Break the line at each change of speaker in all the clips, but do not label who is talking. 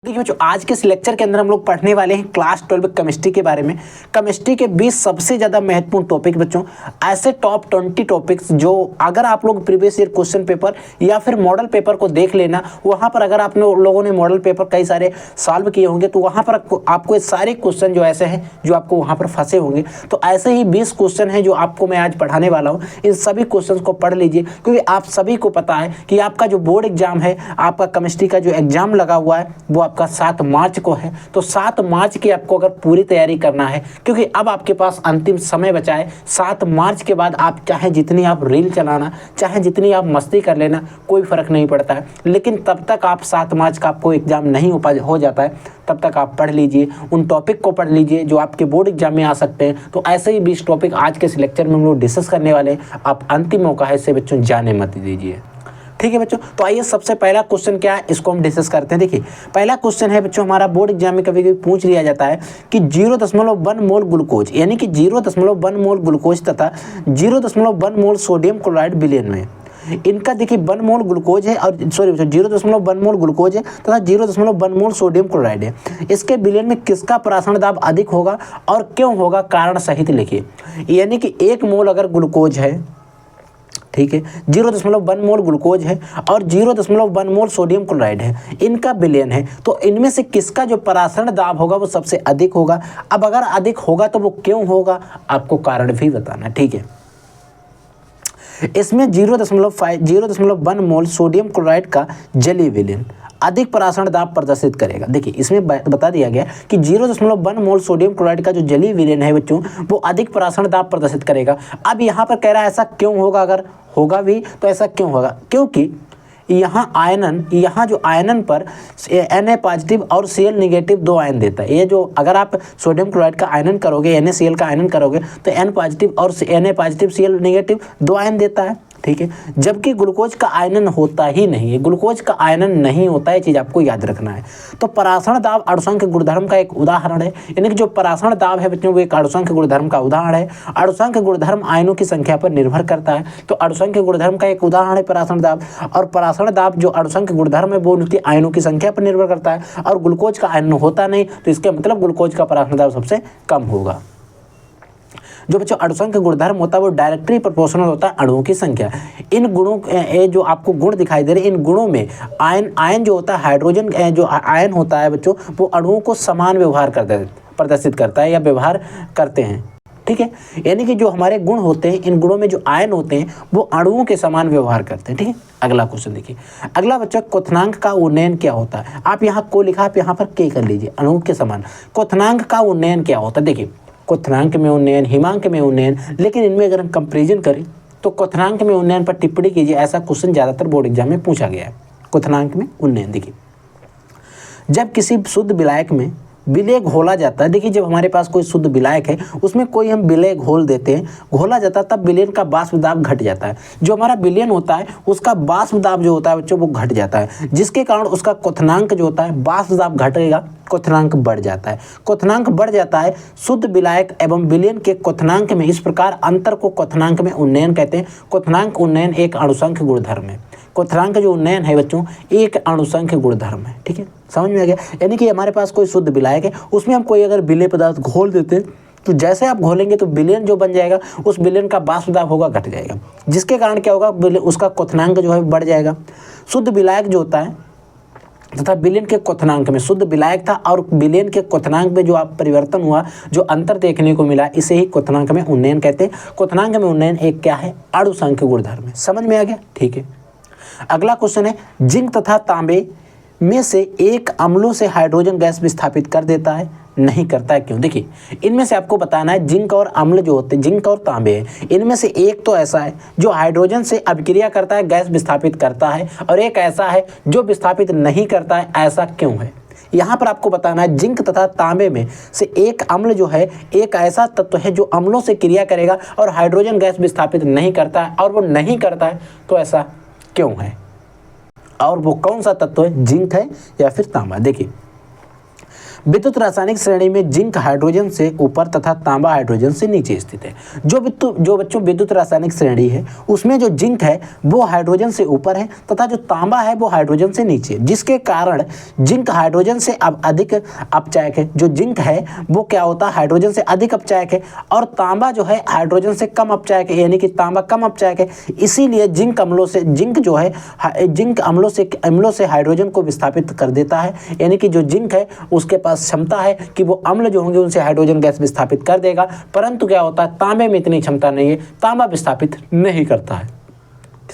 देखिए बच्चों, आज के इस लेक्चर के अंदर हम लोग पढ़ने वाले हैं क्लास 12 केमिस्ट्री के बारे में। केमिस्ट्री के 20 सबसे ज़्यादा महत्वपूर्ण टॉपिक बच्चों, ऐसे टॉप 20 टॉपिक्स जो अगर आप लोग प्रीवियस ईयर क्वेश्चन पेपर या फिर मॉडल पेपर को देख लेना, वहाँ पर अगर आप लोगों ने मॉडल पेपर कई सारे सॉल्व किए होंगे तो वहाँ पर आपको ये सारे क्वेश्चन जो ऐसे हैं जो आपको वहाँ पर फंसे होंगे। तो ऐसे ही 20 क्वेश्चन हैं जो आपको मैं आज पढ़ाने वाला हूँ। इन सभी क्वेश्चन को पढ़ लीजिए, क्योंकि आप सभी को पता है कि आपका जो बोर्ड एग्जाम है, आपका केमिस्ट्री का जो एग्जाम लगा हुआ है वो आपका 7 मार्च को है। तो 7 मार्च की आपको अगर पूरी तैयारी करना है, क्योंकि अब आपके पास अंतिम समय बचा है। 7 मार्च के बाद आप चाहे जितनी आप रील चलाना, चाहे जितनी आप मस्ती कर लेना, कोई फ़र्क नहीं पड़ता है। लेकिन तब तक आप 7 मार्च का आपको एग्ज़ाम नहीं हो जाता है, तब तक आप पढ़ लीजिए, उन टॉपिक को पढ़ लीजिए जो आपके बोर्ड एग्जाम में आ सकते हैं। तो ऐसे ही 20 टॉपिक आज के इस लेक्चर में हम लोग डिस्कस करने वाले हैं। आप अंतिम मौका है, इससे बच्चों जाने मत दीजिए। ठीक है बच्चों, तो आइए सबसे पहला क्वेश्चन क्या है इसको हम डिस्कस करते हैं। देखिए पहला क्वेश्चन है बच्चों, हमारा बोर्ड एग्जाम में कभी कभी पूछ लिया जाता है कि 0.1 मोल ग्लूकोज, यानी कि 0.1 मोल ग्लूकोज तथा 0.1 मोल सोडियम क्लोराइड विलयन में, इनका देखिए 1 मोल ग्लूकोज है और 0.1 मोल ग्लूकोज है तथा 0.1 मोल सोडियम क्लोराइड है। इसके विलयन में किसका परासरण दाब अधिक होगा और क्यों होगा, कारण सहित लिखिए। यानी कि 1 मोल अगर ग्लूकोज है, ठीक है, 0.1 मोल ग्लूकोज है और 0.1 मोल सोडियम क्लोराइड है, इनका विलयन है, तो इनमें से किसका जो परासरण दाब होगा वो सबसे अधिक होगा। अब अगर अधिक होगा तो वो क्यों होगा, आपको कारण भी बताना। ठीक है, इसमें 0.1 मोल सोडियम क्लोराइड का जलीय विलयन अधिक परासरण दाब प्रदर्शित करेगा। देखिए इसमें बता दिया गया कि 0.1 मोल सोडियम क्लोराइड का जो जलीय विलयन है बच्चों, वो अधिक परासरण दाब प्रदर्शित करेगा। अब यहाँ पर कह रहा है ऐसा क्यों होगा, अगर होगा भी तो ऐसा क्यों होगा, क्योंकि यहाँ जो आयनन पर Na पॉजिटिव और Cl निगेटिव 2 आयन देता है। ये जो अगर आप सोडियम क्लोराइड का आयनन करोगे, NaCl का आयनन करोगे तो N पॉजिटिव और Na positive Cl negative 2 ion देता है। ठीक है, जबकि ग्लूकोज का आयनन होता ही नहीं है, ग्लूकोज का आयनन नहीं होता है, चीज़ आपको याद रखना है। तो परासरण दाब अणुसंख्य गुणधर्म का एक उदाहरण है, यानी कि जो परासरण दाब है बच्चों वो एक अणुसंख्य गुणधर्म का उदाहरण है। अणुसंख्य गुणधर्म आयनों की संख्या पर निर्भर करता है, तो अणुसंख्य गुणधर्म का एक उदाहरण है परासरण दाब। और परासरण दाब जो अणुसंख्य गुणधर्म है वो उनकी आयनों की संख्या पर निर्भर करता है, और ग्लूकोज का आयनन होता नहीं, तो इसका मतलब ग्लूकोज का परासरण दाब सबसे कम होगा। जो बच्चों अणुसंख्य गुणधर्म होता है वो डायरेक्टली प्रोपोर्शनल होता है अणुओं की संख्या। इन गुणों जो आपको गुण दिखाई दे रहे हैं, इन गुणों में आयन जो होता है, हाइड्रोजन जो आयन होता है बच्चों, वो अणुओं को समान व्यवहार प्रदर्शित करता है या व्यवहार करते हैं। ठीक है, यानी कि जो हमारे गुण होते हैं, इन गुणों में जो आयन होते हैं वो अणुओं के समान व्यवहार करते हैं। ठीक है, अगला क्वेश्चन देखिए। अगला बच्चा, क्वथनांक का उन्नयन क्या होता है। आप यहाँ को लिखा, आप यहाँ पर के कर लीजिए, अणुओं के समान। क्वथनांक का उन्नयन क्या होता है, देखिए क्वथनांक में उन्नयन, हिमांक में उन्नयन, लेकिन इनमें अगर हम कंपेरिजन करें तो क्वथनांक में उन्नयन पर टिप्पणी कीजिए, ऐसा क्वेश्चन ज़्यादातर बोर्ड एग्जाम में पूछा गया है। क्वथनांक में उन्नयन देखिए, जब किसी शुद्ध विलायक में विलय घोला जाता है, देखिए जब हमारे पास कोई शुद्ध विलायक है उसमें कोई हम विलय घोल देते हैं, घोला जाता है, तब विलयन का वाष्प दाब घट जाता है। जो हमारा विलयन होता है उसका वाष्प दाब जो होता है बच्चों वो घट जाता है, जिसके कारण उसका क्वथनांक जो होता है, वाष्प दाब घटेगा, क्वथनांक बढ़ जाता है। क्वथनांक बढ़ जाता है शुद्ध विलायक एवं विलयन के क्वथनांक में, इस प्रकार अंतर को क्वथनांक में उन्नयन कहते हैं। क्वथनांक उन्नयन एक अणुसंख्य गुणधर्म है। क्वथनांक जो उन्नयन है बच्चों एक अणुसंख्य गुणधर्म है। ठीक है, समझ में आ गया। यानी कि हमारे पास कोई शुद्ध विलायक है, उसमें हम कोई अगर विलय पदार्थ घोल देते हैं तो जैसे आप घोलेंगे तो विलयन जो बन जाएगा, उस विलयन का वाष्प दाब होगा घट जाएगा, जिसके कारण क्या होगा, उसका क्वथनांक जो है बढ़ जाएगा। शुद्ध विलायक जो होता है तथा विलयन के क्वथनांक में, शुद्ध विलायक था और विलयन के क्वथनांक में जो आप परिवर्तन हुआ, जो अंतर देखने को मिला, इसे ही क्वथनांक में उन्नयन कहते हैं। क्वथनांक में उन्नयन एक क्या है, अणुसंख्य गुणधर्म है। समझ में आ गया। ठीक है, अगला क्वेश्चन है, जिंक तथा तांबे में से एक अम्लों से हाइड्रोजन गैस विस्थापित कर देता है, नहीं करता है, क्यों। देखिए इनमें से आपको बताना है, जिंक और अम्ल जो होते हैं, जिंक और तांबे हैं, इनमें से एक तो ऐसा है जो हाइड्रोजन से अभिक्रिया करता है, गैस विस्थापित करता है, और एक ऐसा है जो विस्थापित नहीं करता है, ऐसा क्यों है। यहाँ पर आपको बताना है, जिंक तथा तांबे में से एक अम्ल जो है एक ऐसा तत्व है जो अम्लों से क्रिया करेगा और हाइड्रोजन गैस विस्थापित नहीं करता है, और वो नहीं करता है तो ऐसा क्यों है, और वो कौन सा तत्व है, जिंक है या फिर तांबा। देखिए विद्युत रासायनिक श्रेणी में जिंक हाइड्रोजन से ऊपर तथा तांबा हाइड्रोजन से नीचे स्थित है। जो बच्चों विद्युत रासायनिक श्रेणी है उसमें जो जिंक है वो हाइड्रोजन से ऊपर है तथा जो तांबा है वो हाइड्रोजन से नीचे, जिसके कारण जिंक हाइड्रोजन से अब अधिक अपचायक है। जो जिंक है वो क्या होता है, हाइड्रोजन से अधिक अपचायक है, और तांबा जो है हाइड्रोजन से कम अपचायक है, यानी कि तांबा कम अपचायक है। इसीलिए जिंक अम्लों से हाइड्रोजन को विस्थापित कर देता है, यानी कि जो जिंक है उसके पास क्षमता है कि वो अम्ल जो होंगे उनसे हाइड्रोजन गैस विस्थापित कर देगा, परंतु क्या होता है तांबे में इतनी क्षमता नहीं है, तांबा विस्थापित नहीं करता है।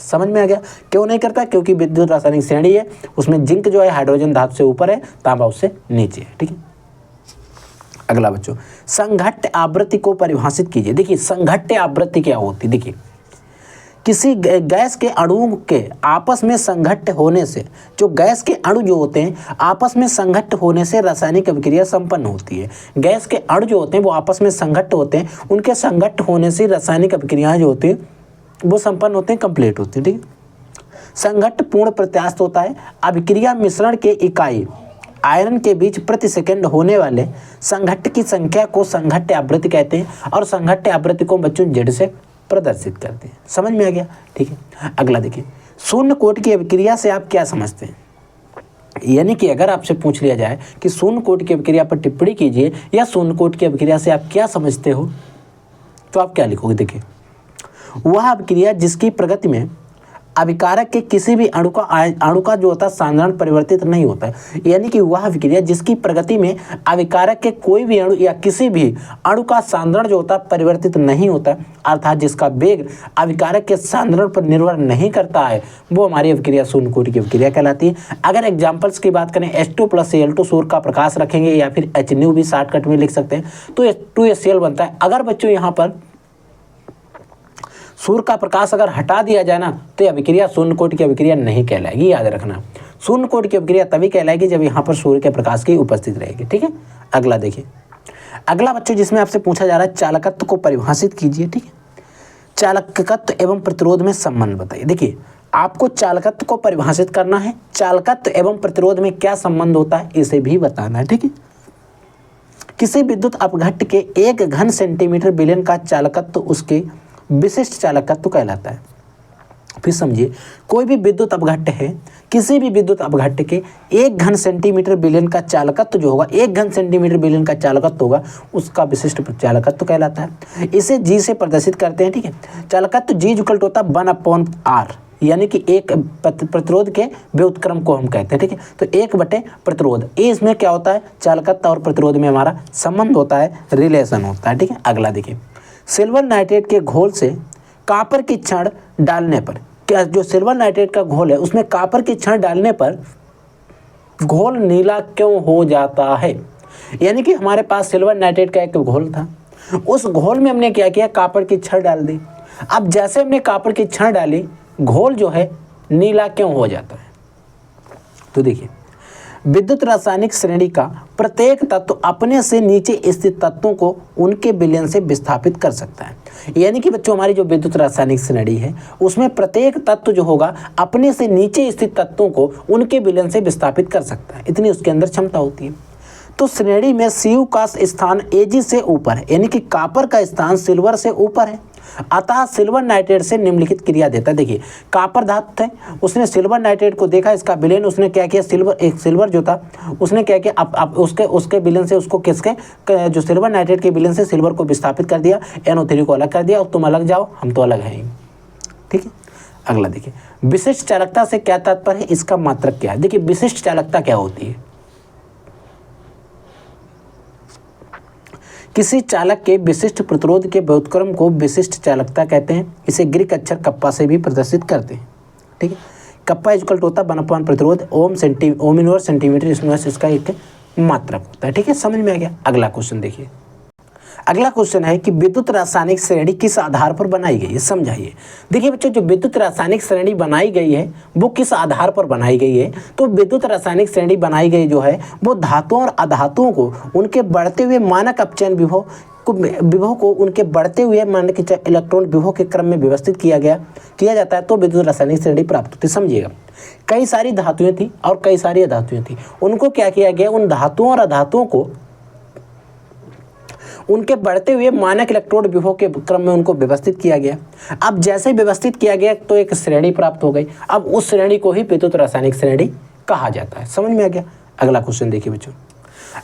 समझ में आ गया क्यों नहीं करता? क्योंकि विद्युत रासायनिक श्रेणी है उसमें जिंक जो है हाइड्रोजन धातु से ऊपर है, तांबा उससे नीचे है। ठीक है, अगला बच्चों संघट्ट आवृत्ति को परिभाषित कीजिए। देखिए संघट्ट आवृत्ति क्या होती है, देखिए किसी गैस के अणुओं के आपस में संघट्ट होने से, जो गैस के अणु जो होते हैं आपस में संघट्ट होने से रासायनिक अभिक्रिया संपन्न होती है। गैस के अणु जो होते हैं वो आपस में संघट्ट होते हैं, उनके संघट्ट होने से रासायनिक अभिक्रियाएं जो होती हैं वो संपन्न होते हैं, कंप्लीट होती है। ठीक है, संघट्ट पूर्ण प्रत्यास्थ होता है। अभिक्रिया मिश्रण के इकाई आयरन के बीच प्रति सेकंड होने वाले संघट्ट की संख्या को संघट्ट आवृत्ति कहते हैं, और संघट्ट आवृत्ति को बच्चों जेड से प्रदर्शित करते हैं। समझ में आ गया? ठीक है, अगला देखिए शून्य कोटि की अभिक्रिया से आप क्या समझते हैं? यानी कि अगर आपसे पूछ लिया जाए कि शून्य कोटि की अभिक्रिया पर टिप्पणी कीजिए या शून्य कोटि की अभिक्रिया से आप क्या समझते हो, तो आप क्या लिखोगे? देखिए वह अभिक्रिया जिसकी प्रगति में अभिकारक के किसी भी अणु का जो होता है सांद्रण परिवर्तित नहीं होता है, यानी कि वह अभिक्रिया जिसकी प्रगति में अभिकारक के कोई भी अणु या किसी भी अणु का सांद्रण जो होता है परिवर्तित नहीं होता है, अर्थात जिसका वेग अभिकारक के सांद्रण पर निर्भर नहीं करता है, वो हमारी अभिक्रिया शून्य कोटि की अभिक्रिया कहलाती है। अगर एग्जाम्पल्स की बात करें H2 + Cl2 सूर्य का प्रकाश रखेंगे या फिर HNu भी शॉर्टकट में लिख सकते हैं, तो H2Cl बनता है। अगर बच्चों यहाँ पर सूर्य का प्रकाश अगर हटा दिया जाए ना तो यह अभिक्रिया शून्य कोटि की अभिक्रिया नहीं कहलाएगी, याद रखना। शून्य कोटि की अभिक्रिया तभी कहलाएगी जब यहाँ पर सूर्य के प्रकाश की उपस्थिति रहेगी। ठीक है, अगला देखिए, अगला बच्चों जिसमें आपसे पूछा जा रहा है चालकत्व को परिभाषित कीजिए। ठीक है, चालकत्व एवं प्रतिरोध में संबंध बताइए। देखिए आपको चालकत्व को परिभाषित करना है, चालकत्व एवं प्रतिरोध में क्या संबंध होता है इसे भी बताना है। ठीक है, किसी विद्युत अपघट्ट के 1 घन सेंटीमीटर विलयन का चालकत्व उसके विशिष्ट चालकत्व कहलाता है। फिर समझिए, कोई भी विद्युत अपघट्ट है, किसी भी विद्युत अपघट्ट के 1 घन सेंटीमीटर विलयन का चालकत्व जो होगा, 1 घन सेंटीमीटर विलयन का चालकत्व होगा, उसका विशिष्ट चालकत्व कहलाता है। इसे जी से प्रदर्शित करते हैं। ठीक है, चालकत्व जी इक्वल होता है 1/r, यानी कि एक प्रतिरोध के व्युत्क्रम को हम कहते हैं। ठीक है, तो 1 प्रतिरोध, ये इसमें क्या होता है, चालकत्व और प्रतिरोध में हमारा संबंध होता है, रिलेशन होता है। ठीक है, अगला देखिए, सिल्वर नाइट्रेट के घोल से कॉपर की छड़ डालने पर, क्या जो सिल्वर नाइट्रेट का घोल है उसमें कॉपर की छड़ डालने पर घोल नीला क्यों हो जाता है? यानी कि हमारे पास सिल्वर नाइट्रेट का एक घोल था, उस घोल में हमने क्या किया, कॉपर की छड़ डाल दी। अब जैसे हमने कॉपर की छड़ डाली, घोल जो है नीला क्यों हो जाता है? तो देखिए विद्युत रासायनिक श्रेणी का प्रत्येक तत्व अपने से नीचे स्थित तत्वों को उनके विलयन से विस्थापित कर सकता है। यानी कि बच्चों हमारी जो विद्युत रासायनिक श्रेणी है उसमें प्रत्येक तत्व जो होगा अपने से नीचे स्थित तत्वों को उनके विलयन से विस्थापित कर सकता है, इतनी उसके अंदर क्षमता होती है। तो श्रेणी में Cu का स्थान Ag से ऊपर है, यानी कि कॉपर का स्थान सिल्वर से ऊपर है, अतः सिल्वर नाइट्रेट से निम्नलिखित क्रिया देता है। देखिए कॉपर धातु है, उसने सिल्वर नाइट्रेट को देखा, इसका विलयन उसने क्या किया, सिल्वर जो था उसने क्या किया, अब उसके विलयन से उसको किसके, जो सिल्वर नाइट्रेट के विलयन से सिल्वर को विस्थापित कर दिया, NO3 को अलग कर दिया, और तुम अलग जाओ हम तो अलग हैं। ठीक है, अगला देखिए, विशिष्ट चालकता से क्या तात्पर्य है, इसका मात्रक क्या है? देखिए विशिष्ट चालकता क्या होती है, किसी चालक के विशिष्ट प्रतिरोध के व्युत्क्रम को विशिष्ट चालकता कहते हैं। इसे ग्रीक अक्षर कप्पा से भी प्रदर्शित करते हैं। ठीक है, कप्पा इक्वल होता है 1/, प्रतिरोध ओम इनवर्स सेंटीमीटर इनवर्स, इसका एक मात्रक होता है। ठीक है, समझ में आ गया। अगला क्वेश्चन देखिए, अगला क्वेश्चन है कि विद्युत रासायनिक श्रेणी किस आधार पर बनाई गई है, समझाइए। देखिए बच्चों जो विद्युत रासायनिक श्रेणी बनाई गई है वो किस आधार पर बनाई गई है, तो विद्युत रासायनिक श्रेणी बनाई गई जो है वो धातुओं और अधातुओं को उनके बढ़ते हुए मानक अपचयन विभव विभव को उनके बढ़ते हुए मान के इलेक्ट्रॉन विभव के क्रम में व्यवस्थित किया जाता है तो विद्युत रासायनिक श्रेणी प्राप्त होती है। समझिएगा, कई सारी धातुएं थी और कई सारी अधातुएं थी, उनको क्या किया गया, उन धातुओं और अधातुओं को उनके बढ़ते हुए मानक इलेक्ट्रोड विभव के क्रम में उनको व्यवस्थित किया गया। अब जैसे व्यवस्थित किया गया तो एक श्रेणी प्राप्त हो गई। अब उस श्रेणी को ही विद्युत रासायनिक श्रेणी कहा जाता है। समझ में आ गया। अगला क्वेश्चन देखिए बच्चों,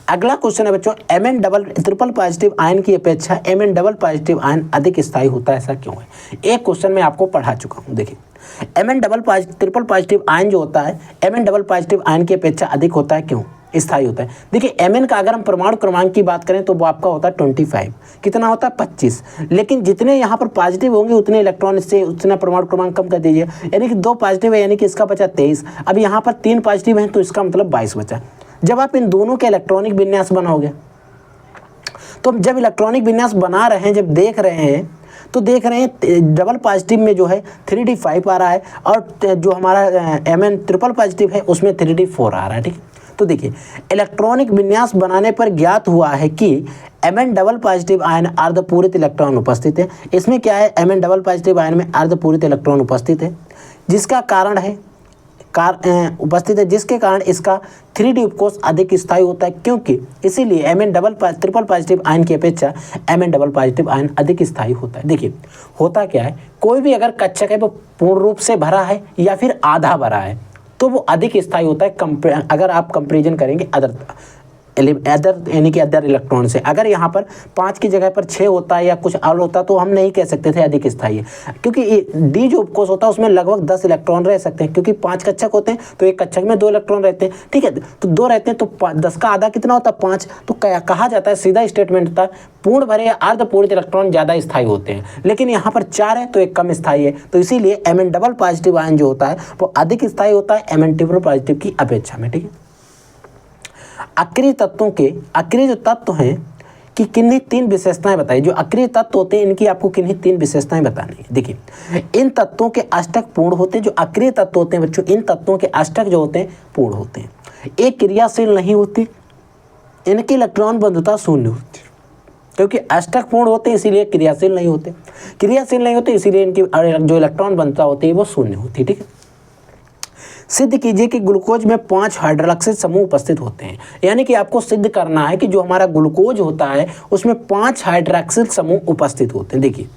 अगला क्वेश्चन है बच्चों, Mn double triple positive ion की अपेक्षा Mn डबल पॉजिटिव आयन अधिक स्थायी होता है, ऐसा क्यों है? एक क्वेश्चन मैं आपको पढ़ा चुका हूँ। देखिए, Mn ट्रिपल पॉजिटिव आयन जो होता है Mn डबल पॉजिटिव आयन की अपेक्षा अधिक होता है, क्यों स्थायी होता है? देखिए, Mn का अगर हम परमाणु क्रमांक की बात करें तो वो आपका होता है 25, कितना होता है 25, लेकिन जितने यहाँ पर पॉजिटिव होंगे उतने इलेक्ट्रॉन से उतना परमाणु क्रमांक कम कर दीजिए, यानी कि 2 पॉजिटिव है यानी कि इसका बचा 23। अब यहाँ पर 3 पॉजिटिव हैं तो इसका मतलब 22 बचा। जब आप इन दोनों के इलेक्ट्रॉनिक विन्यास बनाओगे तो जब इलेक्ट्रॉनिक विन्यास बना रहे हैं, जब देख रहे हैं तो देख रहे हैं डबल पॉजिटिव में जो है 3d5 आ रहा है और जो हमारा Mn ट्रिपल पॉजिटिव है उसमें 3d4 आ रहा है। ठीक, तो देखिए इलेक्ट्रॉनिक विन्यास बनाने पर ज्ञात हुआ है कि Mn डबल पॉजिटिव आयन अर्धपूरित इलेक्ट्रॉन उपस्थित है। इसमें क्या है, Mn डबल पॉजिटिव आयन में अर्धपूरित इलेक्ट्रॉन उपस्थित है, जिसका कारण है जिसके कारण इसका 3d उपकोष अधिक स्थायी होता है, क्योंकि इसीलिए Mn ट्रिपल पॉजिटिव आयन की अपेक्षा Mn डबल पॉजिटिव आयन अधिक स्थायी होता है। देखिए होता क्या है, कोई भी अगर कक्षक है वो पूर्ण रूप से भरा है या फिर आधा भरा है तो वो अधिक स्थायी होता है अगर आप कंपेरिजन करेंगे अदर यानी कि अदर इलेक्ट्रॉन से। अगर यहाँ पर 5 की जगह पर 6 होता है या कुछ और होता तो हम नहीं कह सकते थे अधिक स्थायी है, क्योंकि डी जो उपकोष होता है उसमें लगभग 10 इलेक्ट्रॉन रह सकते हैं, क्योंकि 5 कक्षक होते हैं तो एक कक्षक में 2 इलेक्ट्रॉन रहते हैं। ठीक है, तो 2 रहते हैं तो 10 का आधा कितना होता है 5, तो कहा जाता है, सीधा स्टेटमेंट होता है पूर्ण भरे या अर्धपूरित इलेक्ट्रॉन ज़्यादा स्थायी होते हैं, लेकिन यहाँ पर 4 है तो एक कम स्थायी है, तो इसीलिए Mn डबल पॉजिटिव आयन जो होता है वो अधिक स्थायी होता है Mn ट्रिपल पॉजिटिव की अपेक्षा में। ठीक है, अक्रिय तत्वों के अक्रिय जो तत्व हैं कि किन्हीं 3 विशेषताएं बताइए। जो अक्रिय तत्व होते हैं इनकी आपको किन्हीं 3 विशेषताएं बतानी है। देखिए, इन तत्वों के अष्टक पूर्ण होते हैं। जो अक्रिय तत्व होते हैं बच्चों, इन तत्वों के अष्टक जो होते हैं पूर्ण होते हैं। एक क्रियाशील नहीं होती, इनकी इलेक्ट्रॉन बंधुता शून्य होती है, क्योंकि अष्टक पूर्ण होते हैं इसीलिए क्रियाशील नहीं होते। क्रियाशील नहीं होते इसीलिए इनकी जो इलेक्ट्रॉन बंधुता होती है वो शून्य होती है। ठीक है, सिद्ध कीजिए कि ग्लूकोज में 5 हाइड्रोक्सिल समूह उपस्थित होते हैं। यानी कि आपको सिद्ध करना है कि जो हमारा ग्लूकोज होता है उसमें 5 हाइड्रोक्सिल समूह उपस्थित होते हैं। देखिए,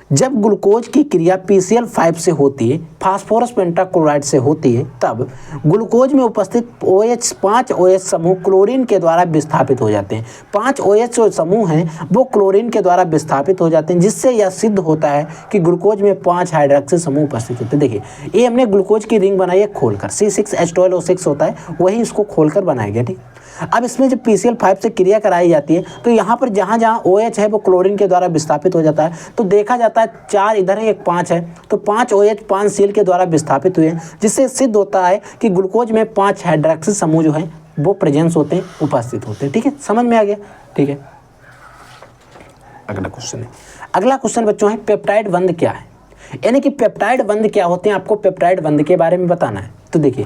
जब ग्लूकोज की क्रिया PCl5 से होती है, फास्फोरस पेंटाक्लोराइड से होती है, तब ग्लूकोज में उपस्थित OH 5 OH समूह क्लोरीन के द्वारा विस्थापित हो जाते हैं। 5 OH जो समूह हैं वो क्लोरीन के द्वारा विस्थापित हो जाते हैं, जिससे यह सिद्ध होता है कि ग्लूकोज में 5 हाइड्रोक्सिल समूह उपस्थित होते हैं। देखिए, ये हमने ग्लूकोज की रिंग बनाई है खोलकर, C6H12O6 होता है, वही इसको खोलकर बनाया गया। ठीक, अब इसमें जब PCl5 से क्रिया कराई जाती है तो यहाँ पर जहाँ जहाँ OH है वो क्लोरीन के द्वारा विस्थापित हो जाता है, तो देखा जाता है 4 इधर है, एक 5 है, तो 5 OH 5 Cl के द्वारा विस्थापित हुए हैं, जिससे सिद्ध होता है कि ग्लूकोज में 5 हाइड्रोक्सिल समूह जो है वो प्रेजेंस होते हैं, उपस्थित होते हैं। ठीक है, समझ में आ गया। ठीक है, अगला क्वेश्चन है। अगला क्वेश्चन बच्चों है पेप्टाइड बंध क्या है, यानी कि पेप्टाइड बंध क्या होते हैं, आपको पेप्टाइड बंध के बारे में बताना है। तो देखिए,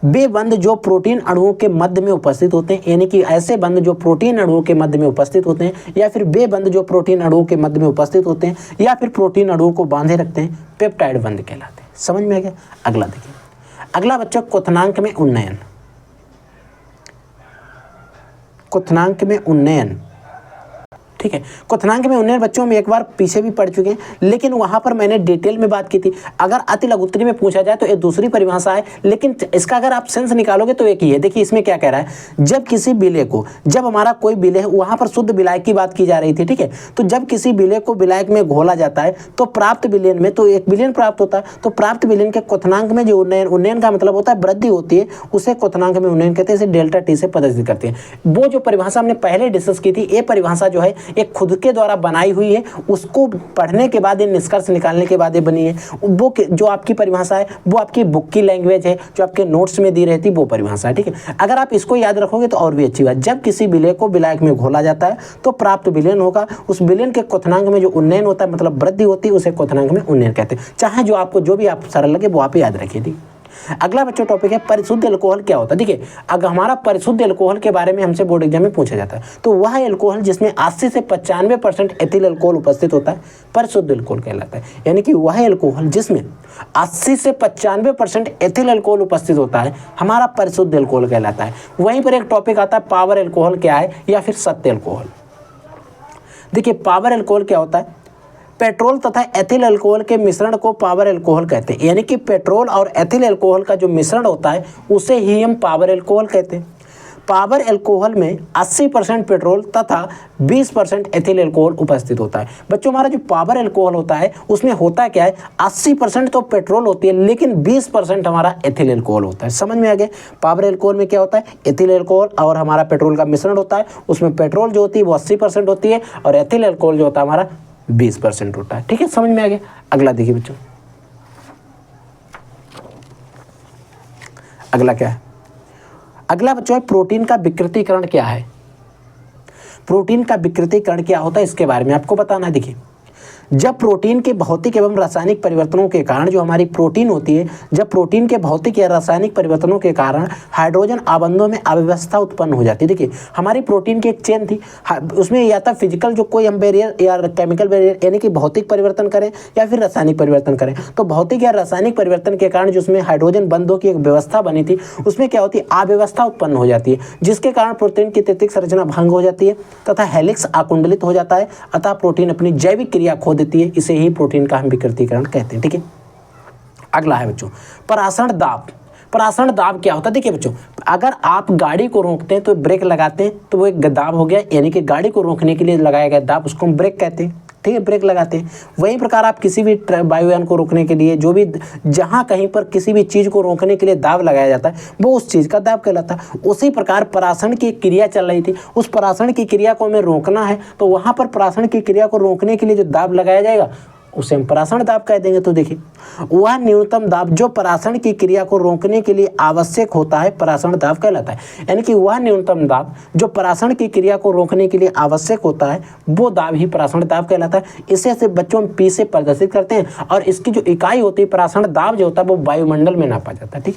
वे बंध जो प्रोटीन अणुओं के मध्य में उपस्थित होते हैं, यानी कि ऐसे बंध जो प्रोटीन अणुओं के मध्य में उपस्थित होते हैं, या फिर वे बंध जो प्रोटीन अणुओं के मध्य में उपस्थित होते हैं, या फिर प्रोटीन अणुओं को बांधे रखते हैं, पेप्टाइड बंध कहलाते हैं। समझ में आ गया। अगला देखिए, अगला बच्चों क्वथनांक में उन्नयन। क्वथनांक में उन्नयन, ठीक है, क्वथनांक में उन्नयन बच्चों में एक बार पीछे भी पढ़ चुके हैं, लेकिन वहां पर मैंने डिटेल में बात की थी। अगर अति लघुत्तरी में पूछा जाए तो एक दूसरी परिभाषा है, लेकिन इसका अगर आप सेंस निकालोगे तो एक ही है। देखिए, इसमें क्या कह रहा है, जब किसी विलय को, जब हमारा कोई विलय है, वहां पर शुद्ध विलायक की बात की जा रही थी। ठीक है, तो जब किसी विलय को विलायक में घोला जाता है तो प्राप्त विलयन में तो एक विलयन प्राप्त होता है, तो प्राप्त विलयन के क्वथनांक में जो उन्नयन का मतलब होता है वृद्धि होती है, उसे क्वथनांक में उन्नयन कहते हैं। इसे डेल्टा टी से प्रदर्शित करते हैं। वो जो परिभाषा हमने पहले डिस्कस की थी, ये परिभाषा जो है एक खुद के द्वारा बनाई हुई है, उसको पढ़ने के बाद, ये निष्कर्ष निकालने के बाद ये बनी है। वो जो आपकी परिभाषा है वो आपकी बुक की लैंग्वेज है, जो आपके नोट्स में दी रहती वो परिभाषा है। ठीक है, अगर आप इसको याद रखोगे तो और भी अच्छी बात। जब किसी विलय को विलायक में घोला जाता है तो प्राप्त विलयन होगा, उस विलयन के क्वथनांक में जो उन्नयन होता है, मतलब वृद्धि होती है, उसे क्वथनांक में उन्नयन कहते हैं। चाहे जो आपको जो भी आप सरल लगे वो आप याद रखिए। ठीक, अगला बच्चों टॉपिक है परिशुद्ध अल्कोहल क्या होता है। देखिए अगर हमारा परिशुद्ध अल्कोहल के बारे में हमसे बोर्ड एग्जाम में पूछा जाता है तो वह अल्कोहल जिसमें 80 से 95% एथिल अल्कोहल उपस्थित होता है परिशुद्ध अल्कोहल कहलाता है। यानी कि वह अल्कोहल जिसमें 80 से 95% एथिल अल्कोहल उपस्थित होता है हमारा परिशुद्ध अल्कोहल कहलाता है। वहीं पर एक टॉपिक आता है पावर अल्कोहल क्या है या फिर सत्य अल्कोहल। देखिए पावर अल्कोहल क्या होता है, पेट्रोल तथा एथिल अल्कोहल के मिश्रण को पावर अल्कोहल कहते हैं। यानी कि पेट्रोल और एथिल अल्कोहल का जो मिश्रण होता है उसे ही हम पावर अल्कोहल कहते हैं। पावर अल्कोहल में 80% पेट्रोल तथा 20% एथिल अल्कोहल उपस्थित होता है। बच्चों हमारा जो पावर अल्कोहल होता है उसमें होता क्या है, 80% तो पेट्रोल होती है लेकिन 20% हमारा एथिल अल्कोहल होता है। समझ में आ गया। पावर अल्कोहल में क्या होता है, एथिल अल्कोहल और हमारा पेट्रोल का मिश्रण होता है। उसमें पेट्रोल जो होती है वो 80% होती है और एथिल अल्कोहल जो होता है हमारा 20% होता है। ठीक है, समझ में आ गया। अगला देखिए बच्चों, अगला क्या है, अगला बच्चों है प्रोटीन का विकृतीकरण क्या है। प्रोटीन का विकृतीकरण क्या होता है इसके बारे में आपको बताना है। देखिए जब प्रोटीन के भौतिक एवं रासायनिक परिवर्तनों के कारण जो हमारी प्रोटीन होती है, जब प्रोटीन के भौतिक या रासायनिक परिवर्तनों के कारण हाइड्रोजन आबंधों में अव्यवस्था उत्पन्न हो जाती है। देखिए हमारी प्रोटीन की एक चेन थी, उसमें या तो फिजिकल जो कोई हम बैरियर या केमिकल बैरियर यानी कि भौतिक परिवर्तन करें या फिर रासायनिक परिवर्तन करें, तो भौतिक या रासायनिक परिवर्तन के कारण जो उसमें हाइड्रोजन बंधों की एक व्यवस्था बनी थी उसमें क्या होती है, अव्यवस्था उत्पन्न हो जाती है, जिसके कारण प्रोटीन की तैतिक संरचना भंग हो जाती है तथा हेलिक्स आकुंडलित हो जाता है, अतः प्रोटीन अपनी जैविक क्रिया खो देती है। इसे ही प्रोटीन का हम विकृतीकरण कहते हैं। ठीक है, अगला है बच्चों परासरण दाब। परासरण दाब क्या होता है, देखिए बच्चों अगर आप गाड़ी को रोकते हैं तो ब्रेक लगाते हैं तो वो एक दाब हो गया, यानी कि गाड़ी को रोकने के लिए लगाया गया दाब उसको हम ब्रेक कहते हैं। ठीक है, ब्रेक लगाते हैं। वही प्रकार आप किसी भी वायुयान को रोकने के लिए जो भी जहाँ कहीं पर किसी भी चीज़ को रोकने के लिए दाब लगाया जाता है वो उस चीज़ का दाब कहलाता है। उसी प्रकार परासरण की क्रिया चल रही थी, उस परासरण की क्रिया को हमें रोकना है तो वहाँ पर परासरण की क्रिया को रोकने के लिए जो दाब लगाया जाएगा उसे हम परासरण दाब कह देंगे। तो देखिए वह न्यूनतम दाब जो परासरण की क्रिया को रोकने के लिए आवश्यक होता है परासरण दाब कहलाता है। यानी कि वह न्यूनतम दाब जो परासरण की क्रिया को रोकने के लिए आवश्यक होता है वो दाब ही परासरण दाब कहलाता है। इसे से बच्चों हम पी से प्रदर्शित करते हैं और इसकी जो इकाई होती है परासरण दाब जो होता है वो वायुमंडल में नापा जाता है। ठीक,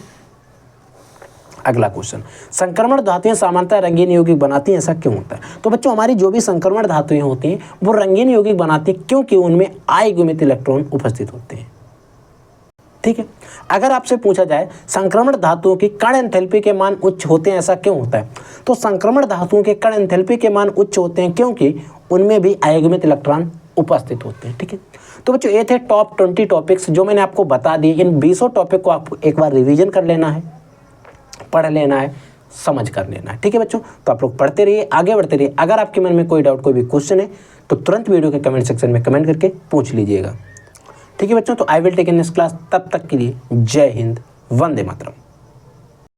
अगला क्वेश्चन, संक्रमण धातुएं सामान्यतः रंगीन यौगिक बनाती हैं, ऐसा क्यों होता है। तो बच्चों हमारी जो भी संक्रमण धातुएं होती हैं वो रंगीन यौगिक बनाती हैं क्योंकि उनमें आयुग्मित इलेक्ट्रॉन उपस्थित होते हैं। ठीक है, अगर आपसे पूछा जाए संक्रमण धातुओं की कण एंथैल्पी के मान उच्च होते हैं, ऐसा क्यों होता है, तो संक्रमण धातुओं के कण एंथैल्पी के मान उच्च होते हैं क्योंकि उनमें भी आयुग्मित इलेक्ट्रॉन उपस्थित होते हैं। ठीक है, तो बच्चों ये थे टॉप 20 टॉपिक्स जो मैंने आपको बता दिए। इन 20 टॉपिक को आपको एक बार रिविजन कर लेना है, पढ़ लेना है, समझ कर लेना है। ठीक है बच्चों, तो आप लोग पढ़ते रहिए, आगे बढ़ते रहिए। अगर आपके मन में कोई डाउट कोई भी क्वेश्चन है तो तुरंत वीडियो के कमेंट सेक्शन में कमेंट करके पूछ लीजिएगा। ठीक है बच्चों, तो I will take in this class. तब तक के लिए जय हिंद, वंदे मातरम।